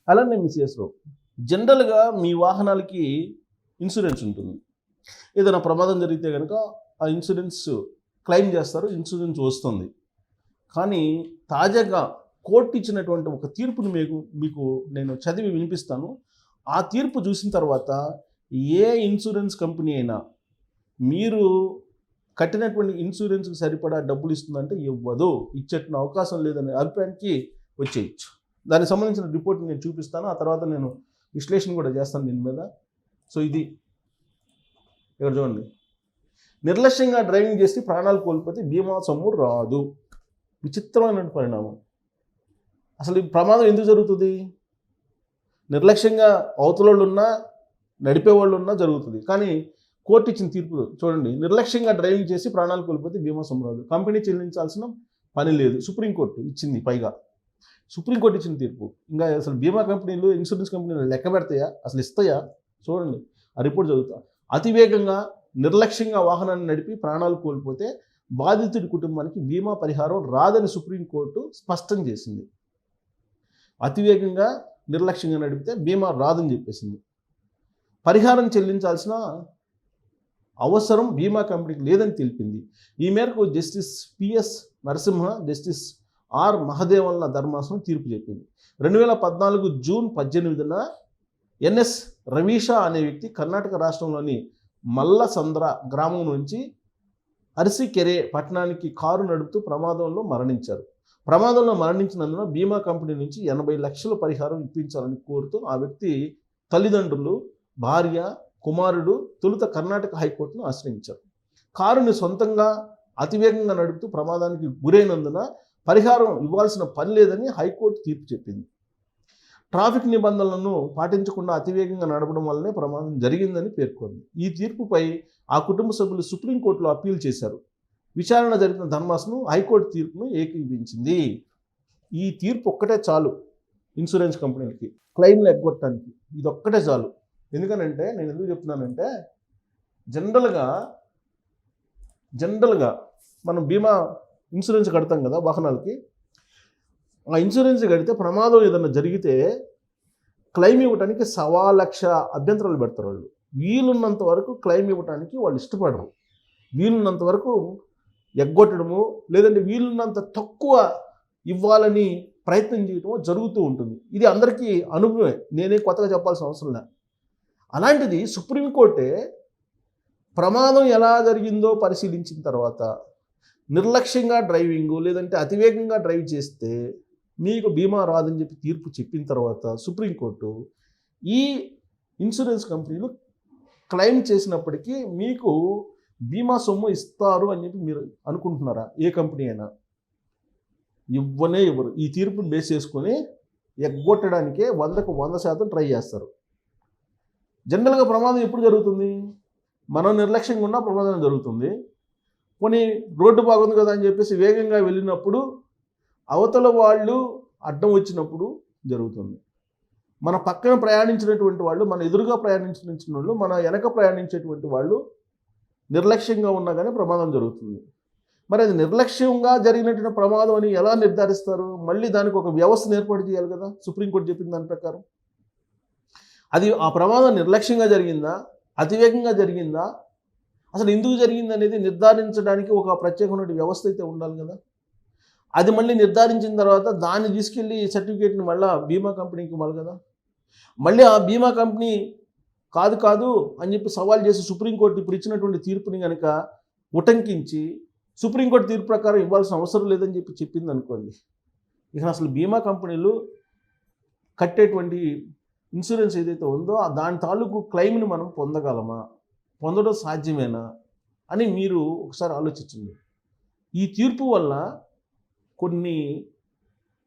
అలానే మిస్ఎస్‌లో జనరల్‌గా మీ వాహనాలకి ఇన్సూరెన్స్ ఉంటుంది. ఏదైనా ప్రమాదం జరిగితే గనక ఆ ఇన్సూరెన్స్ క్లెయిమ్ చేస్తారు. ఇన్సూరెన్స్ వస్తుంది. కానీ తాజాగా కోర్ట్ ఇచ్చినటువంటి ఒక తీర్పుని మీకు నేను చదివి వినిపిస్తాను. ఆ తీర్పు చూసిన తర్వాత ఏ ఇన్సూరెన్స్ కంపెనీ అయినా మీరు కట్టినటువంటి ఇన్సూరెన్స్‌కి సరిపడా డబ్బులు ఇస్తుందంటే ఇవ్వదు. ఇచ్చేటువంటి అవకాశం లేదనే అభిప్రాయానికి వచ్చేయచ్చు. దానికి సంబంధించిన రిపోర్ట్‌ని నేను చూపిస్తాను. ఆ తర్వాత నేను విశ్లేషణ కూడా చేస్తాను దీని మీద. సో ఇది ఇక్కడ చూడండి. నిర్లక్ష్యంగా డ్రైవింగ్ చేసి ప్రాణాలు కోల్పోతే బీమా సొమ్ము రాదు. విచిత్రమైన పరిణామం. అసలు ఈ ప్రమాదం ఎందుకు జరుగుతుంది? నిర్లక్ష్యంగా అవతలోళ్ళు ఉన్నా నడిపేవాళ్ళు ఉన్నా జరుగుతుంది. కానీ కోర్టు ఇచ్చిన తీర్పు చూడండి. నిర్లక్ష్యంగా డ్రైవింగ్ చేసి ప్రాణాలు కోల్పోతే బీమా సొమ్ము రాదు. కంపెనీ చెల్లించాల్సిన పని లేదు. సుప్రీంకోర్టు ఇచ్చింది. పైగా సుప్రీంకోర్టు ఇచ్చిన తీర్పు. ఇంకా అసలు బీమా కంపెనీలు ఇన్సూరెన్స్ కంపెనీలు లెక్క పెడతాయా? అసలు ఇస్తాయా? చూడండి ఆ రిపోర్ట్ చదువుతా. అతివేగంగా నిర్లక్ష్యంగా వాహనాన్ని నడిపి ప్రాణాలు కోల్పోతే బాధితుడి కుటుంబానికి బీమా పరిహారం రాదని సుప్రీంకోర్టు స్పష్టం చేసింది. అతివేగంగా నిర్లక్ష్యంగా నడిపితే బీమా రాదని చెప్పేసింది. పరిహారం చెల్లించాల్సిన అవసరం బీమా కంపెనీకి లేదని తెలిపింది. ఈ మేరకు justice PS Narasimha, justice R మహదేవన్ల ధర్మాసనం తీర్పు చెప్పింది. 2014 జూన్ 18న ఎన్ఎస్ రవీషా అనే వ్యక్తి కర్ణాటక రాష్ట్రంలోని మల్లసంద్ర గ్రామం నుంచి అరసీకెరే పట్టణానికి కారు నడుపుతూ ప్రమాదంలో మరణించారు. ప్రమాదంలో మరణించినందున బీమా కంపెనీ నుంచి 80 లక్షల పరిహారం ఇప్పించాలని కోరుతూ ఆ వ్యక్తి తల్లిదండ్రులు, భార్య, కుమారుడు తొలుత కర్ణాటక హైకోర్టును ఆశ్రయించారు. కారుని సొంతంగా అతివేగంగా నడుపుతూ ప్రమాదానికి గురైనందున పరిహారం ఇవ్వాల్సిన పని లేదని హైకోర్టు తీర్పు చెప్పింది. ట్రాఫిక్ నిబంధనలను పాటించకుండా అతివేగంగా నడపడం వల్లనే ప్రమాదం జరిగిందని పేర్కొంది. ఈ తీర్పుపై ఆ కుటుంబ సభ్యులు సుప్రీంకోర్టులో అప్పీల్ చేశారు. విచారణ జరిపిన ధర్మాసనం హైకోర్టు తీర్పును ఏకీభవించింది. ఈ తీర్పు ఒక్కటే చాలు ఇన్సూరెన్స్ కంపెనీలకి క్లెయిమ్లు ఎగ్గొట్టడానికి. ఇది ఒక్కటే చాలు. ఎందుకనంటే నేను ఎందుకు చెప్తున్నానంటే జనరల్గా మనం బీమా ఇన్సూరెన్స్ కడతాం కదా వాహనాలకి. ఆ ఇన్సూరెన్స్ కడితే ప్రమాదం ఏదైనా జరిగితే క్లెయిమ్ ఇవ్వడానికి 1,00,000 అభ్యంతరాలు పెడతారు వాళ్ళు. వీలున్నంత వరకు క్లెయిమ్ ఇవ్వడానికి వాళ్ళు ఇష్టపడరు. వీలున్నంత వరకు ఎగ్గొట్టడము, లేదంటే వీలున్నంత తక్కువ ఇవ్వాలని ప్రయత్నం చేయడము జరుగుతూ ఉంటుంది. ఇది అందరికీ అనుభవమే. నేనే కొత్తగా చెప్పాల్సిన అవసరం లేదు. అలాంటిది సుప్రీంకోర్టే ప్రమాదం ఎలా జరిగిందో పరిశీలించిన తర్వాత నిర్లక్ష్యంగా డ్రైవింగు లేదంటే అతివేగంగా డ్రైవ్ చేస్తే మీకు బీమా రాదని చెప్పి తీర్పు చెప్పిన తర్వాత సుప్రీంకోర్టు ఈ ఇన్సూరెన్స్ కంపెనీలు క్లెయిమ్ చేసినప్పటికీ మీకు బీమా సొమ్ము ఇస్తారు అని చెప్పి మీరు అనుకుంటున్నారా? ఏ కంపెనీ అయినా ఇవ్వరు. ఈ తీర్పును బేస్ చేసుకొని ఎగ్గొట్టడానికే 100కు 100% ట్రై చేస్తారు. జనరల్గా ప్రమాదం ఎప్పుడు జరుగుతుంది? మనం నిర్లక్ష్యంగా ఉన్నా ప్రమాదం జరుగుతుంది. పోనీ రోడ్డు బాగుంది కదా అని చెప్పేసి వేగంగా వెళ్ళినప్పుడు అవతల వాళ్ళు అడ్డం వచ్చినప్పుడు జరుగుతుంది. మన పక్కన ప్రయాణించినటువంటి వాళ్ళు, మన ఎదురుగా ప్రయాణించిన వాళ్ళు, మన వెనక ప్రయాణించేటువంటి వాళ్ళు నిర్లక్ష్యంగా ఉన్నా కానీ ప్రమాదం జరుగుతుంది. మరి అది నిర్లక్ష్యంగా జరిగినటువంటి ప్రమాదం అని ఎలా నిర్ధారిస్తారు? మళ్ళీ దానికి ఒక వ్యవస్థను ఏర్పాటు చేయాలి కదా. సుప్రీంకోర్టు చెప్పిన దాని ప్రకారం అది ఆ ప్రమాదం నిర్లక్ష్యంగా జరిగిందా, అతివేగంగా జరిగిందా, అసలు ఎందుకు జరిగింది అనేది నిర్ధారించడానికి ఒక ప్రత్యేకమైన వ్యవస్థ అయితే ఉండాలి కదా. అది మళ్ళీ నిర్ధారించిన తర్వాత దాన్ని తీసుకెళ్ళి సర్టిఫికేట్ని మళ్ళీ బీమా కంపెనీకి ఇవ్వాలి కదా. మళ్ళీ ఆ బీమా కంపెనీ కాదు అని చెప్పి సవాల్ చేసి సుప్రీంకోర్టు ఇప్పుడు ఇచ్చినటువంటి తీర్పుని కనుక ఉటంకించి సుప్రీంకోర్టు తీర్పు ప్రకారం ఇవ్వాల్సిన అవసరం లేదని చెప్పి చెప్పింది అనుకోండి, ఇక అసలు బీమా కంపెనీలు కట్టేటువంటి ఇన్సూరెన్స్ ఏదైతే ఉందో దాని తాలూకు క్లెయిమ్ని మనం పొందగలమా, పొందడం సాధ్యమేనా అని మీరు ఒకసారి ఆలోచించండి. ఈ తీర్పు వల్ల కొన్ని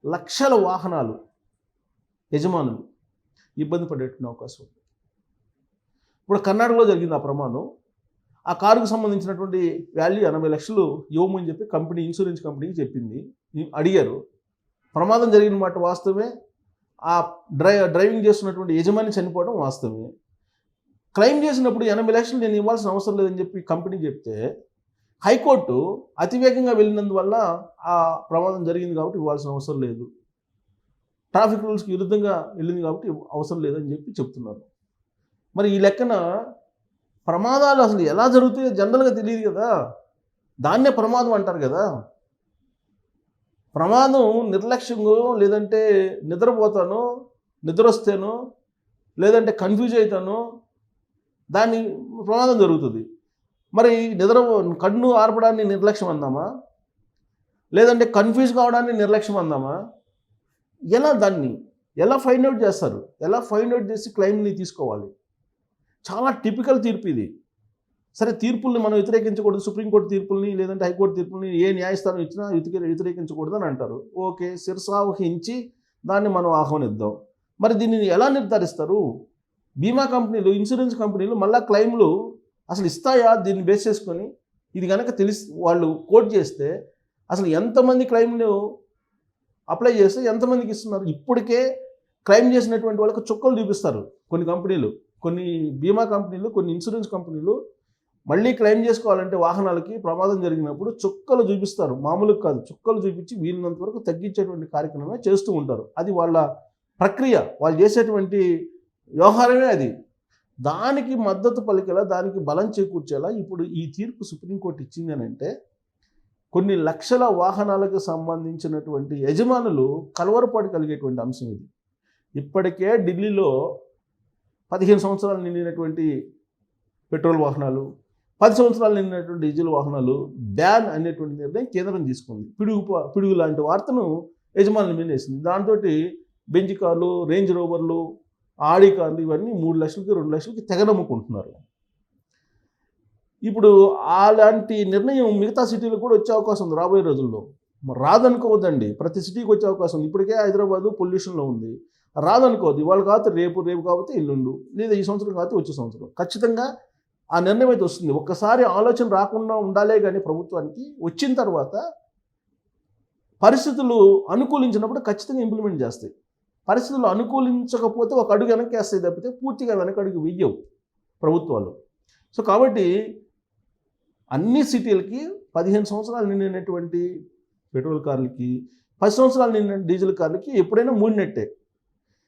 లక్షల వాహనాలు యజమానులు ఇబ్బంది పడేటువంటి అవకాశం ఉంది. ఇప్పుడు కర్ణాటకలో జరిగింది ఆ ప్రమాదం. ఆ కారుకు సంబంధించినటువంటి వాల్యూ 80 లక్షలు ఇవ్వమని చెప్పి కంపెనీ, ఇన్సూరెన్స్ కంపెనీకి చెప్పింది. అడిగారు. ప్రమాదం జరిగిన మాట వాస్తవమే. ఆ డ్రైవింగ్ చేస్తున్నటువంటి యజమాని చనిపోవడం వాస్తవమే. క్లెయిమ్ చేసినప్పుడు 80 లక్షలు నేను ఇవ్వాల్సిన అవసరం లేదని చెప్పి కంపెనీ చెప్తే హైకోర్టు అతివేగంగా వెళ్ళినందువల్ల ఆ ప్రమాదం జరిగింది కాబట్టి ఇవ్వాల్సిన అవసరం లేదు ట్రాఫిక్ రూల్స్కి విరుద్ధంగా వెళ్ళింది కాబట్టి అవసరం లేదని చెప్పి చెప్తున్నారు. మరి ఈ లెక్కన ప్రమాదాలు అసలు ఎలా జరుగుతాయో జనరల్గా తెలియదు కదా, దాన్నే ప్రమాదం అంటారు కదా. ప్రమాదం నిర్లక్ష్యంగా, లేదంటే నిద్రపోతాను, నిద్ర వస్తేనో, లేదంటే కన్ఫ్యూజ్ అవుతాను, దాన్ని ప్రమాదం జరుగుతుంది. మరి కన్ను ఆర్పడాన్ని నిర్లక్ష్యం అందామా, లేదంటే కన్ఫ్యూజ్ కావడాన్ని నిర్లక్ష్యం అందామా? దాన్ని ఎలా ఫైండ్ అవుట్ చేస్తారు? ఎలా ఫైండ్ అవుట్ చేసి క్లెయిమ్ని తీసుకోవాలి? చాలా టిపికల్ తీర్పు ఇది. సరే, తీర్పుల్ని మనం వ్యతిరేకించకూడదు, సుప్రీంకోర్టు తీర్పుల్ని లేదంటే హైకోర్టు తీర్పుల్ని ఏ న్యాయస్థానం ఇచ్చినా వ్యతిరేకించకూడదు అని అంటారు. ఓకే, శిరసావహించి దాన్ని మనం ఆహ్వానిద్దాం. మరి దీనిని ఎలా నిర్ధారిస్తారు? బీమా కంపెనీలు, ఇన్సూరెన్స్ కంపెనీలు మళ్ళా క్లెయిమ్లు అసలు ఇస్తాయా? దీన్ని బేస్ చేసుకొని ఇది కనుక వాళ్ళు కోట్ చేస్తే అసలు ఎంతమంది క్లెయిమ్లు అప్లై చేస్తే ఎంతమందికి ఇస్తున్నారు? ఇప్పటికే క్లెయిమ్ చేసినటువంటి వాళ్ళకి చుక్కలు చూపిస్తారు కొన్ని కంపెనీలు, కొన్ని బీమా కంపెనీలు, కొన్ని ఇన్సూరెన్స్ కంపెనీలు. మళ్ళీ క్లెయిమ్ చేసుకోవాలంటే వాహనాలకి ప్రమాదం జరిగినప్పుడు చుక్కలు చూపిస్తారు, మామూలుగా కాదు, చుక్కలు చూపించి వీళ్ళంత వరకు తగ్గించేటువంటి కార్యక్రమమే చేస్తూ ఉంటారు. అది వాళ్ళ ప్రక్రియ, వాళ్ళు చేసేటువంటి వ్యవహారమే అది. దానికి మద్దతు పలికేలా, దానికి బలం చేకూర్చేలా ఇప్పుడు ఈ తీర్పు సుప్రీంకోర్టు ఇచ్చింది అని అంటే కొన్ని లక్షల వాహనాలకు సంబంధించినటువంటి యజమానులు కలవరపాటు కలిగేటువంటి అంశం ఇది. ఇప్పటికే ఢిల్లీలో 15 సంవత్సరాలు నిండినటువంటి పెట్రోల్ వాహనాలు, 10 సంవత్సరాలు నిండినటువంటి డీజిల్ వాహనాలు బ్యాన్ అనేటువంటి నిర్ణయం కేంద్రం తీసుకుంది. పిడుగు లాంటి వార్తను యజమానుల మీద వేసింది. దాంతో బెంజ్ కార్లు, రేంజ్ రోవర్లు, ఆడి కార్లు ఇవన్నీ 3 లక్షలకి 2 లక్షలకి తెగనమ్ముకుంటున్నారు. ఇప్పుడు అలాంటి నిర్ణయం మిగతా సిటీలు కూడా వచ్చే అవకాశం ఉంది రాబోయే రోజుల్లో. రాదనుకోవద్దండి, ప్రతి సిటీకి వచ్చే అవకాశం ఉంది. ఇప్పటికే హైదరాబాదు పొల్యూషన్లో ఉంది, రాదనుకోవద్దు. ఇవాళ కాకపోతే రేపు కాకపోతే ఎల్లుండు, లేదా ఈ సంవత్సరం కాకపోతే వచ్చే సంవత్సరం ఖచ్చితంగా ఆ నిర్ణయం అయితే వస్తుంది. ఒక్కసారి ఆలోచన రాకుండా ఉండాలే కానీ ప్రభుత్వానికి, వచ్చిన తర్వాత పరిస్థితులు అనుకూలించినప్పుడు ఖచ్చితంగా ఇంప్లిమెంట్ చేస్తాయి. పరిస్థితులు అనుకూలించకపోతే ఒక అడుగు వెనక్కి వేస్తాయి తప్పితే పూర్తిగా వెనకడుగు వెయ్యవు ప్రభుత్వాలు. సో కాబట్టి అన్ని సిటీలకి 15 సంవత్సరాలు నిండినటువంటి పెట్రోల్ కార్లకి, 10 సంవత్సరాలు నిండిన డీజిల్ కార్లకి ఎప్పుడైనా మూడినట్టే.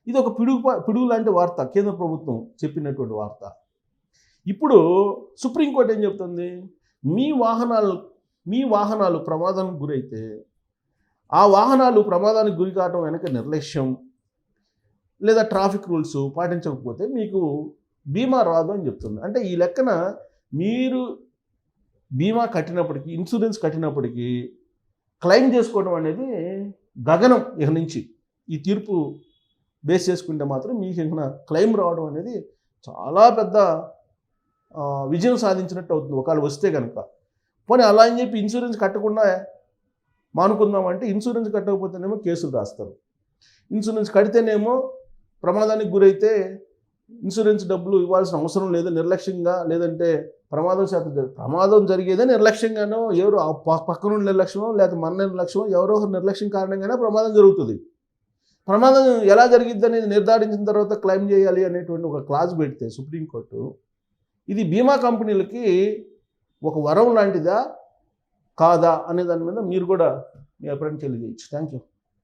ఇది ఒక పిడుగు లాంటి వార్త, కేంద్ర ప్రభుత్వం చెప్పినటువంటి వార్త. ఇప్పుడు సుప్రీంకోర్టు ఏం చెప్తుంది? మీ వాహనాలు ప్రమాదానికి గురైతే ఆ వాహనాలు ప్రమాదానికి గురి కావడం వెనక నిర్లక్ష్యం లేదా ట్రాఫిక్ రూల్స్ పాటించకపోతే మీకు బీమా రాదు అని చెప్తుంది. అంటే ఈ లెక్కన మీరు బీమా కట్టినప్పటికీ, ఇన్సూరెన్స్ కట్టినప్పటికీ క్లెయిమ్ చేసుకోవడం అనేది గగనం. ఇక నుంచి ఈ తీర్పు బేస్ చేసుకుంటే మాత్రం మీకు ఇంకా క్లెయిమ్ రావడం అనేది చాలా పెద్ద విజయం సాధించినట్టు అవుతుంది ఒకవేళ వస్తే కనుక. పోనీ అలా అని చెప్పి ఇన్సూరెన్స్ కట్టకుండా మానుకుందామంటే, ఇన్సూరెన్స్ కట్టకపోతేనేమో కేసులు రాస్తారు, ఇన్సూరెన్స్ కడితేనేమో ప్రమాదానికి గురైతే ఇన్సూరెన్స్ డబ్బులు ఇవ్వాల్సిన అవసరం లేదు నిర్లక్ష్యంగా, లేదంటే ప్రమాదం జరిగేదే నిర్లక్ష్యంగానో, ఎవరు పక్కన నిర్లక్ష్యమో లేదా మన నిర్లక్ష్యమో, ఎవరో నిర్లక్ష్యం కారణంగానే ప్రమాదం జరుగుతుంది. ప్రమాదం ఎలా జరిగిద్ది అనేది నిర్ధారించిన తర్వాత క్లెయిమ్ చేయాలి అనేటువంటి ఒక క్లాజ్ పెడితే సుప్రీంకోర్టు, ఇది బీమా కంపెనీలకి ఒక వరం లాంటిదా కాదా అనే దాని మీద మీరు కూడా మీ అభిప్రాయం తెలియజేయచ్చు. Thank you.